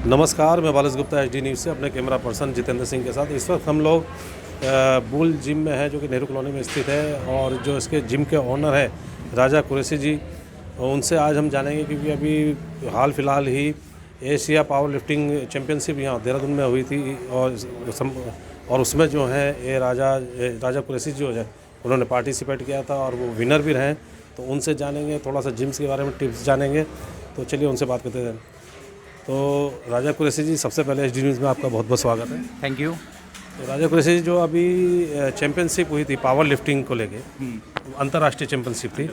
नमस्कार, मैं बालाज Gupta HD news से अपने कैमरा पर्सन जितेंद्र सिंह के साथ। इस वक्त हम लोग बुल जिम में है, जो कि नेहरू कॉलोनी में स्थित है, और जो इसके जिम के ओनर है राजा कुरैशी जी, उनसे आज हम जानेंगे, क्योंकि अभी हाल फिलहाल ही एशिया पावर लिफ्टिंग चैम्पियनशिप यहाँ देहरादून में हुई थी, और उसमें जो है ये राजा कुरैशी जो है उन्होंने पार्टिसिपेट किया था और वो विनर भी रहे। तो उनसे जानेंगे, थोड़ा सा जिम्स के बारे में टिप्स जानेंगे। तो चलिए उनसे बात करते हैं। तो राजा कुरैशी जी, सबसे पहले एचडी न्यूज़ में आपका बहुत बहुत स्वागत है। Thank you. तो राजा कुरैशी जी, जो अभी चैम्पियनशिप हुई थी पावर लिफ्टिंग को लेके, अंतर्राष्ट्रीय चैम्पियनशिप थी,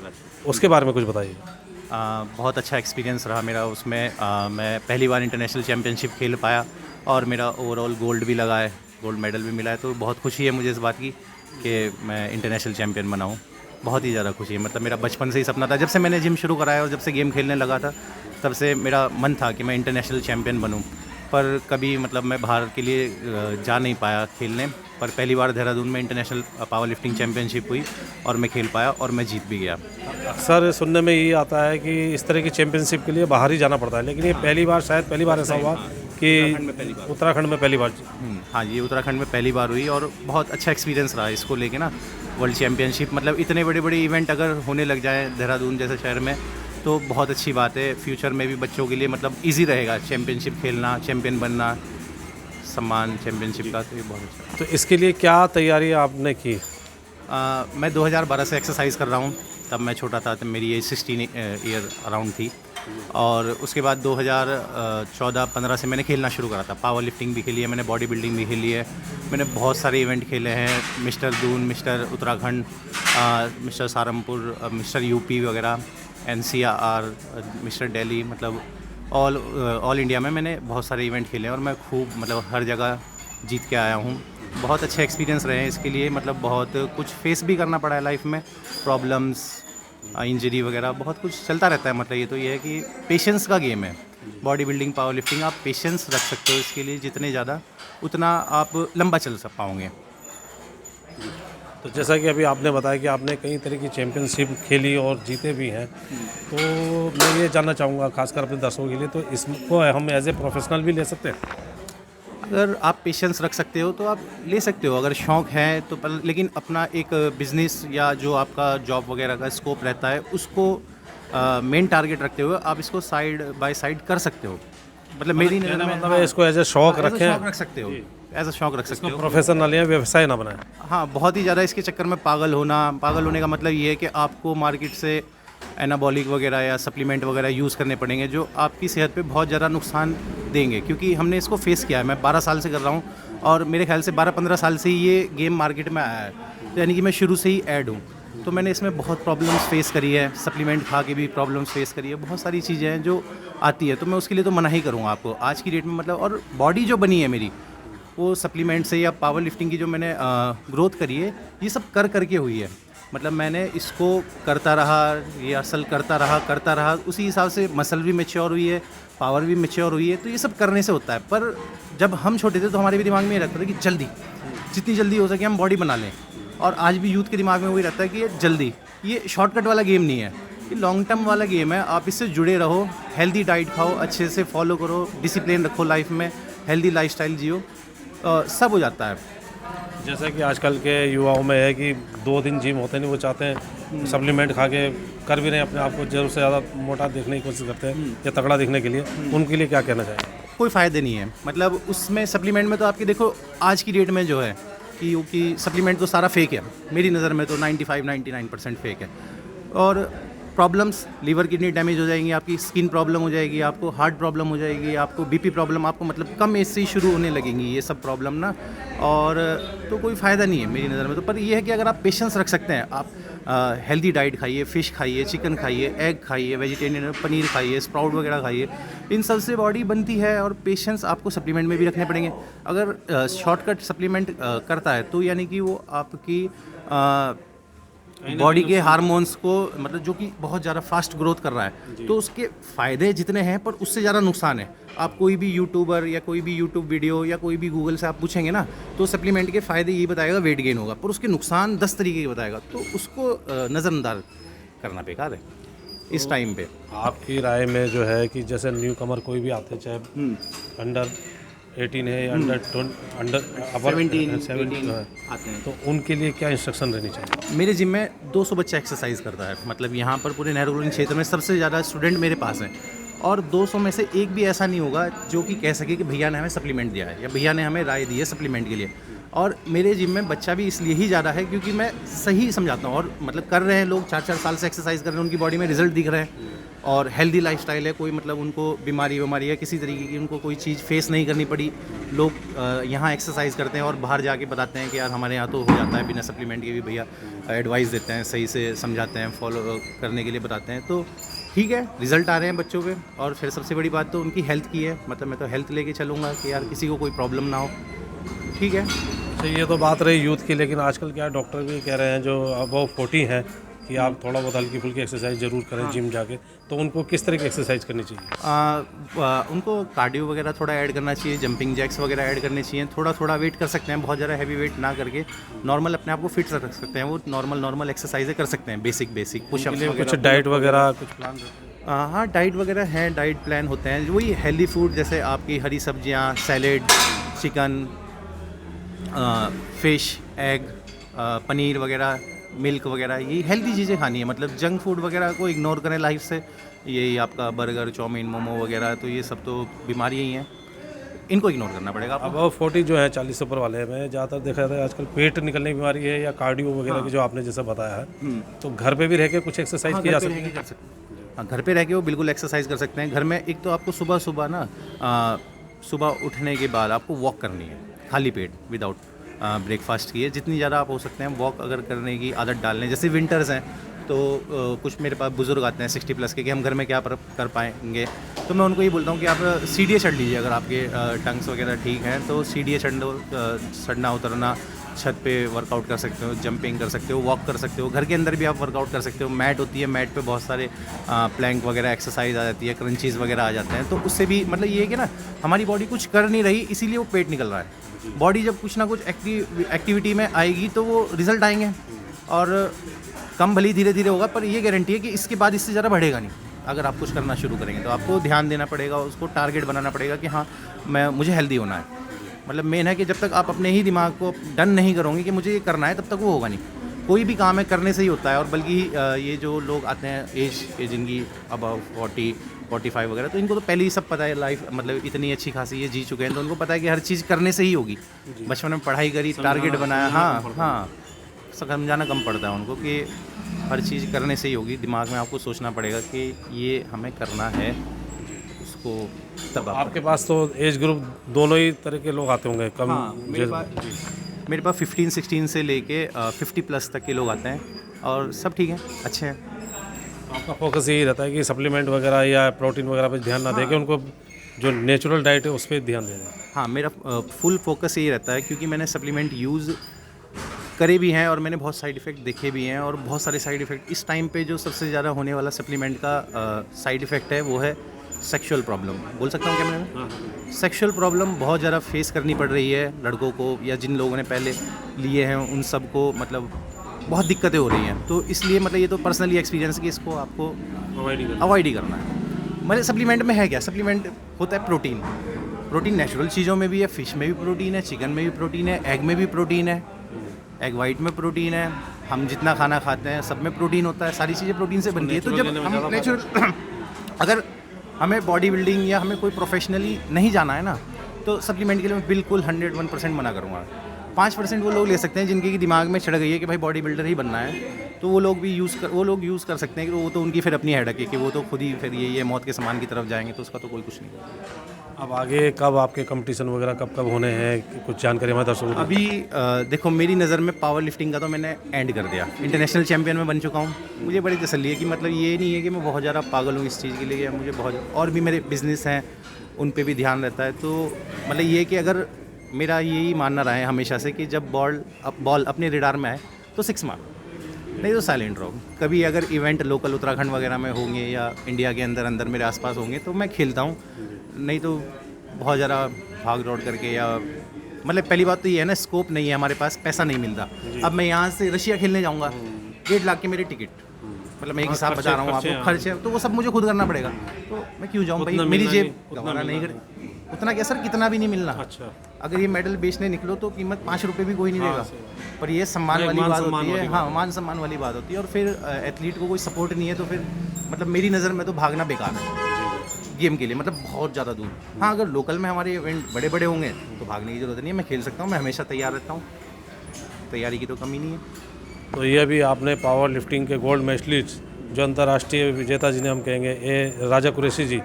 उसके बारे में कुछ बताइए। बहुत अच्छा एक्सपीरियंस रहा मेरा उसमें। मैं पहली बार इंटरनेशनल चैम्पियनशिप खेल पाया और मेरा ओवरऑल गोल्ड भी लगा है, गोल्ड मेडल भी मिला है। तो बहुत खुशी है मुझे इस बात की कि मैं इंटरनेशनल चैम्पियन बना हूँ। बहुत ही ज़्यादा खुशी है। मतलब मेरा बचपन से ही सपना था, जब से मैंने जिम शुरू कराया और जब से गेम खेलने लगा था, तब से मेरा मन था कि मैं इंटरनेशनल चैम्पियन बनूं। पर कभी मतलब मैं बाहर के लिए जा नहीं पाया खेलने। पर पहली बार देहरादून में इंटरनेशनल पावर लिफ्टिंग चैम्पियनशिप हुई और मैं खेल पाया और मैं जीत भी गया। अक्सर सुनने में ये आता है कि इस तरह की चैम्पियनशिप के लिए बाहर ही जाना पड़ता है, लेकिन ये पहली बार ऐसा हुआ कि उत्तराखंड में पहली बार। हाँ, ये उत्तराखंड में पहली बार हुई और बहुत अच्छा एक्सपीरियंस रहा इसको लेके ना। वर्ल्ड चैम्पियनशिप मतलब इतने बड़े बड़े इवेंट अगर होने लग जाए देहरादून जैसे शहर में, तो बहुत अच्छी बात है। फ्यूचर में भी बच्चों के लिए मतलब इजी रहेगा चैम्पियनशिप खेलना, चैम्पियन बनना, सम्मान चैम्पियनशिप का। तो ये बहुत अच्छा। तो इसके लिए क्या तैयारी आपने की? मैं 2012 से एक्सरसाइज कर रहा हूँ। तब मैं छोटा था, तब मेरी एज 16 ईयर अराउंड थी। और उसके बाद 2014-15 से मैंने खेलना शुरू करा था। पावर लिफ्टिंग भी खेली है मैंने, बॉडी बिल्डिंग भी खेली है मैंने, बहुत सारे इवेंट खेले हैं। Mister Doon, mister Uttarakhand, mister Saharanpur, mister UP वगैरह, NCR, मिस्टर दिल्ली, मतलब ऑल इंडिया में मैंने बहुत सारे इवेंट खेले हैं और मैं खूब मतलब हर जगह जीत के आया हूँ। बहुत अच्छे एक्सपीरियंस रहे हैं इसके लिए। मतलब बहुत कुछ फेस भी करना पड़ा है लाइफ में, प्रॉब्लम्स, इंजरी वगैरह बहुत कुछ चलता रहता है। मतलब ये है कि पेशेंस का गेम है। बॉडी बिल्डिंग, पावर लिफ्टिंग, आप पेशेंस रख सकते हो इसके लिए, जितने ज़्यादा उतना आप लंबा चल पाओगे। तो जैसा कि अभी आपने बताया कि आपने कई तरह की चैम्पियनशिप खेली और जीते भी हैं, तो मैं ये जानना चाहूँगा खासकर अपने दर्शकों के लिए, तो इसको हम एज ए प्रोफेशनल भी ले सकते हैं? अगर आप पेशेंस रख सकते हो तो आप ले सकते हो, अगर शौक़ है तो। पर लेकिन अपना एक बिज़नेस या जो आपका जॉब वगैरह का स्कोप रहता है, उसको मेन टारगेट रखते हुए आप इसको साइड बाय साइड कर सकते हो। मतलब मेरी नज़र में मतलब इसको एज ए शौक रखें, शौक रख सकते हो, एज अ शौक रख सकते हो, प्रोफेशनल या व्यवसाय ना बनाए। हाँ, बहुत ही ज़्यादा इसके चक्कर में पागल होने का मतलब ये है कि आपको मार्केट से एनाबॉलिक वगैरह या सप्लीमेंट वगैरह यूज़ करने पड़ेंगे, जो आपकी सेहत पे बहुत ज़्यादा नुकसान देंगे। क्योंकि हमने इसको फेस किया है। मैं 12 साल से कर रहा हूँ और मेरे ख्याल से 12-15 साल से ये गेम मार्केट में आया है, तो यानी कि मैं शुरू से ही ऐड हूँ। तो मैंने इसमें बहुत प्रॉब्लम्स फेस करी है, सप्लीमेंट खा के भी प्रॉब्लम्स फेस करी है। बहुत सारी चीज़ें हैं जो आती है, तो मैं उसके लिए तो मना ही करूँगा आपको आज की डेट में। मतलब और बॉडी जो बनी है मेरी, वो सप्लीमेंट से या पावर लिफ्टिंग की जो मैंने ग्रोथ करी है, ये सब करके हुई है। मतलब मैंने इसको करता रहा, ये असल करता रहा, उसी हिसाब से मसल भी मैच्योर हुई है, पावर भी मैच्योर हुई है। तो ये सब करने से होता है। पर जब हम छोटे थे तो हमारे भी दिमाग में ये रहता था कि जल्दी, जितनी जल्दी हो सके हम बॉडी बना लें। और आज भी यूथ के दिमाग में वही रहता है कि ये जल्दी, ये शॉर्टकट वाला गेम नहीं है, ये लॉन्ग टर्म वाला गेम है। आप इससे जुड़े रहो, हेल्दी डाइट खाओ, अच्छे से फॉलो करो, डिसिप्लिन रखो लाइफ में, हेल्दी लाइफस्टाइल जियो, सब हो जाता है। जैसा कि आजकल के युवाओं में है कि 2 दिन जिम होते नहीं, वो चाहते हैं सप्लीमेंट खा के कर भी रहे हैं, अपने आप को ज़रूर से ज़्यादा मोटा देखने की कोशिश करते हैं या तगड़ा दिखने के लिए। उनके लिए क्या कहना चाहेंगे? कोई फ़ायदे नहीं है। मतलब उसमें सप्लीमेंट में तो आपकी देखो आज की डेट में जो है कि सप्लीमेंट तो सारा फेक है। मेरी नज़र में तो 95-99% फेक है। और प्रॉब्लम्स, लीवर किडनी डैमेज हो जाएंगी, आपकी स्किन प्रॉब्लम हो जाएगी, आपको हार्ट प्रॉब्लम हो जाएगी, आपको BP प्रॉब्लम, आपको मतलब कम एज से ही शुरू होने लगेंगी ये सब प्रॉब्लम ना। और तो कोई फ़ायदा नहीं है मेरी नज़र में तो। पर ये है कि अगर आप पेशेंस रख सकते हैं, आप हेल्दी डाइट खाइए, फ़िश खाइए, चिकन खाइए, एग खाइए, वेजिटेरियन पनीर खाइए, स्प्राउट वगैरह खाइए, इन सब से बॉडी बनती है। और पेशेंस आपको सप्लीमेंट में भी रखने पड़ेंगे। अगर शॉर्टकट सप्लीमेंट करता है तो यानी कि वो आपकी बॉडी के हार्मोन्स को मतलब जो कि बहुत ज़्यादा फास्ट ग्रोथ कर रहा है, तो उसके फ़ायदे जितने हैं पर उससे ज़्यादा नुकसान है। आप कोई भी यूट्यूबर या कोई भी यूट्यूब वीडियो या कोई भी गूगल से आप पूछेंगे ना, तो सप्लीमेंट के फ़ायदे ये बताएगा वेट गेन होगा, पर उसके नुकसान 10 तरीके के बताएगा। तो उसको नज़रअंदाज करना बेकार है। इस टाइम पे। आपकी राय में जो है कि जैसे न्यू कमर कोई भी आते चाहे अंडर 18 है या अंडर 17 है, आते हैं, तो उनके लिए क्या इंस्ट्रक्शन रहनी चाहिए? मेरे जिम में 200 बच्चा एक्सरसाइज करता है। मतलब यहाँ पर पूरे नेहरू कॉलोनी क्षेत्र में सबसे ज़्यादा स्टूडेंट मेरे पास हैं, और 200 में से एक भी ऐसा नहीं होगा जो कि कह सके कि भैया ने हमें सप्लीमेंट दिया है या भैया ने हमें राय दी है सप्लीमेंट के लिए। और मेरे जिम में बच्चा भी इसलिए ही ज़्यादा है क्योंकि मैं सही समझाता हूँ, और मतलब कर रहे हैं लोग 4-4 साल से एक्सरसाइज कर रहे हैं, उनकी बॉडी में रिजल्ट दिख रहे हैं, और हेल्दी लाइफस्टाइल है, कोई मतलब उनको बीमारी या किसी तरीके की उनको कोई चीज़ फेस नहीं करनी पड़ी। लोग यहाँ एक्सरसाइज करते हैं और बाहर जाके बताते हैं कि यार हमारे यहाँ तो हो जाता है बिना सप्लीमेंट के भी, भैया एडवाइस देते हैं, सही से समझाते हैं, फॉलो करने के लिए बताते हैं। तो ठीक है, रिजल्ट आ रहे हैं बच्चों पे। और फिर सबसे बड़ी बात तो उनकी हेल्थ की है, मतलब मैं तो हेल्थ लेके चलूँगा कि यार किसी को कोई प्रॉब्लम ना हो। ठीक है। तो ये तो बात रही यूथ की, लेकिन आजकल क्या डॉक्टर भी कह रहे हैं जो अबव 40 हैं कि आप थोड़ा बहुत हल्की फुल्की एक्सरसाइज जरूर करें जिम जाके, तो उनको किस तरह की एक्सरसाइज करनी चाहिए? उनको कार्डियो वगैरह थोड़ा ऐड करना चाहिए, जंपिंग जैक्स वगैरह ऐड करने चाहिए, थोड़ा वेट कर सकते हैं, बहुत ज़्यादा हैवी वेट ना करके नॉर्मल अपने आप को फिट रख सकते हैं। वो नॉर्मल एक्सरसाइजें कर सकते हैं, बेसिक पुशअप्स वगैरह। कुछ डाइट वगैरह कुछ प्लान? हाँ, डाइट वगैरह हैं, डाइट प्लान होते हैं, वही हेल्दी फूड जैसे आपकी हरी सब्जियाँ, salad, chicken, fish, egg, paneer वगैरह, मिल्क वगैरह, ये हेल्दी चीज़ें खानी है। मतलब जंक फूड वगैरह को इग्नोर करें लाइफ से। यही आपका बर्गर, चाउमीन, मोमो वगैरह, तो ये सब तो बीमारियाँ ही हैं, इनको इग्नोर करना पड़ेगा आपको। अब 40 जो है 40 से ऊपर वाले में ज़्यादातर देखा जाता है आजकल पेट निकलने की बीमारी है या कार्डियो वगैरह की, जो आपने जैसा बताया है, तो घर पे भी रह के कुछ एक्सरसाइज की जा सकती है? हाँ, घर पे रह के वो बिल्कुल एक्सरसाइज कर सकते हैं। घर में एक तो आपको सुबह ना सुबह उठने के बाद आपको वॉक करनी है, खाली पेट, विदाउट ब्रेकफास्ट किए। जितनी ज़्यादा आप हो सकते हैं वॉक अगर करने की आदत डाल लें। जैसे विंटर्स हैं तो कुछ मेरे पास बुजुर्ग आते हैं 60 प्लस के कि हम घर में क्या कर पाएंगे, तो मैं उनको ये बोलता हूँ कि आप सीढ़ियाँ चढ़ लीजिए। अगर आपके टंग्स वगैरह ठीक हैं तो सीढ़ियाँ चढ़ना उतरना, छत पे वर्कआउट कर सकते हो, जंपिंग कर सकते हो, वॉक कर सकते हो। घर के अंदर भी आप वर्कआउट कर सकते हो। मैट होती है, मैट पे बहुत सारे प्लैंक वगैरह एक्सरसाइज आ जाती है, क्रंचीज़ वगैरह आ जाते हैं। तो उससे भी मतलब ये है कि ना हमारी बॉडी कुछ कर नहीं रही, इसीलिए वो पेट निकल रहा है। बॉडी जब कुछ ना कुछ एक्टिविटी में आएगी तो वो रिजल्ट आएंगे, और कम भली धीरे धीरे होगा, पर ये गारंटी है कि इसके बाद इससे ज़्यादा बढ़ेगा नहीं। अगर आप कुछ करना शुरू करेंगे तो आपको ध्यान देना पड़ेगा, उसको टारगेट बनाना पड़ेगा कि हाँ मुझे हेल्दी होना है। मतलब मेन है कि जब तक आप अपने ही दिमाग को डन नहीं करोगे कि मुझे ये करना है, तब तक वो होगा नहीं। कोई भी काम है करने से ही होता है। और बल्कि ये जो लोग आते हैं एज जिनकी अबाउ 40-45 वगैरह, तो इनको तो पहले ही सब पता है, लाइफ मतलब इतनी अच्छी खासी ये जी चुके हैं, तो उनको पता है कि हर चीज़ करने से ही होगी। बचपन में पढ़ाई करी, टारगेट बनाया, हाँ, समझाना कम पड़ता है उनको कि हर चीज़ करने से ही होगी। दिमाग में आपको सोचना पड़ेगा कि ये हमें करना है, उसको तब आपके पास तो एज ग्रुप दोनों ही तरह के लोग आते होंगे कम? हाँ, मेरे पास 15-16 से लेके 50 प्लस तक के लोग आते हैं, और सब ठीक है, अच्छे हैं। आपका फोकस यही रहता है कि सप्लीमेंट वगैरह या प्रोटीन वगैरह पे ध्यान ना दे के उनको जो नेचुरल डाइट है उस पर ध्यान देना? हाँ, मेरा फुल फोकस यही रहता है, क्योंकि मैंने सप्लीमेंट यूज़ करे भी हैं और मैंने बहुत साइड इफ़ेक्ट देखे भी हैं। और बहुत सारे साइड इफ़ेक्ट इस टाइम पे जो सबसे ज़्यादा होने वाला सप्लीमेंट का साइड इफ़ेक्ट है वो है सेक्सुअल प्रॉब्लम। बोल सकता हूँ क्या मैं? सेक्सुअल प्रॉब्लम बहुत ज़्यादा फेस करनी पड़ रही है लड़कों को, या जिन लोगों ने पहले लिए हैं उन सब को, मतलब बहुत दिक्कतें हो रही हैं। तो इसलिए मतलब ये तो पर्सनली एक्सपीरियंस कि इसको आपको अवॉइड ही करना है। मतलब सप्लीमेंट में है क्या? सप्लीमेंट होता है प्रोटीन नेचुरल चीज़ों में भी है, फ़िश में भी प्रोटीन है, चिकन में भी प्रोटीन है, एग में भी प्रोटीन है, एग वाइट में प्रोटीन है, हम जितना खाना खाते हैं सब में प्रोटीन होता है, सारी चीज़ें प्रोटीन से बनती है। तो जब हम नेचुरल अगर हमें बॉडी बिल्डिंग या हमें कोई प्रोफेशनली नहीं जाना है ना, तो सप्लीमेंट के लिए मैं बिल्कुल 101% मना करूँगा। 5% वो लोग ले सकते हैं जिनके दिमाग में चढ़ गई है कि भाई बॉडी बिल्डर ही बनना है, तो वो लोग यूज़ कर सकते हैं। कि वो तो उनकी फिर अपनी हेडक है कि वो तो खुद ही फिर ये मौत के समान की तरफ जाएंगे, तो उसका तो कोई कुछ नहीं। अब आगे कब आपके कंपटीशन वगैरह कब होने हैं, कुछ जानकारी हमारे दर्शकों को? अभी देखो, मेरी नज़र में पावर लिफ्टिंग का तो मैंने एंड कर दिया, इंटरनेशनल चैंपियन में बन चुका हूँ। मुझे बड़ी तसल्ली है कि मतलब ये नहीं है कि मैं बहुत ज़्यादा पागल हूँ इस चीज़ के लिए, मुझे बहुत और भी मेरे बिज़नेस हैं उन पे भी ध्यान रहता है। तो मतलब ये कि अगर मेरा यही मानना रहा है हमेशा से कि जब बॉल अपने रेडार में आए तो 6 मार, नहीं तो साइलेंट रहो। कभी अगर इवेंट लोकल उत्तराखंड वगैरह में होंगे या इंडिया के अंदर मेरे आसपास होंगे तो मैं खेलता हूँ, नहीं तो बहुत ज़्यादा भाग दौड़ करके, या मतलब पहली बात तो ये है ना, स्कोप नहीं है हमारे पास, पैसा नहीं मिलता। अब मैं यहाँ से रशिया खेलने जाऊँगा, 1.5 लाख की मेरी टिकट, मतलब मैं एक हाँ, हिसाब खर्चे- बता रहा हूँ खर्चे, आपको, हाँ। खर्चे तो वो सब मुझे खुद करना पड़ेगा, तो मैं क्यों जाऊँ भाई, उतना मेरी मिलना जेब नहीं, उतना गंवाना नहीं मिलना कर, उतना क्या सर, कितना भी नहीं मिलना। अच्छा। अगर ये मेडल बेचने निकलो तो कीमत 5 रुपये भी कोई नहीं हाँ, देगा, सही पर ये सम्मान नहीं, वाली मान बात सम्मान होती है। वाली हाँ, बात मान सम्मान वाली बात होती है। और फिर एथलीट को कोई सपोर्ट नहीं है तो फिर मतलब मेरी नज़र में तो भागना बेकार है गेम के लिए, मतलब बहुत ज़्यादा दूर। हाँ, अगर लोकल में हमारे इवेंट बड़े बड़े होंगे तो भागने की जरूरत नहीं है, मैं खेल सकता हूँ, मैं हमेशा तैयार रहता हूँ, तैयारी की तो कमी नहीं है। तो ये भी आपने पावर लिफ्टिंग के गोल्ड मेडलिस्ट जो अंतर्राष्ट्रीय विजेता जिन्हें हम कहेंगे, ये राजा कुरैशी जी,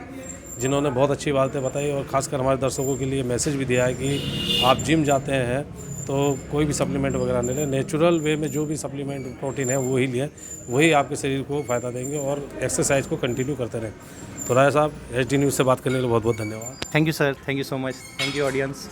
जिन्होंने बहुत अच्छी बातें बताई और ख़ासकर हमारे दर्शकों के लिए मैसेज भी दिया है कि आप जिम जाते हैं तो कोई भी सप्लीमेंट वगैरह नहीं लें, नेचुरल वे में जो भी सप्लीमेंट प्रोटीन है वो ही लें, वही आपके शरीर को फ़ायदा देंगे और एक्सरसाइज को कंटिन्यू करते रहें। तो राजा साहब, HD न्यूज़ से बात करने के लिए बहुत बहुत धन्यवाद। Thank you sir, thank you so much, thank you audience.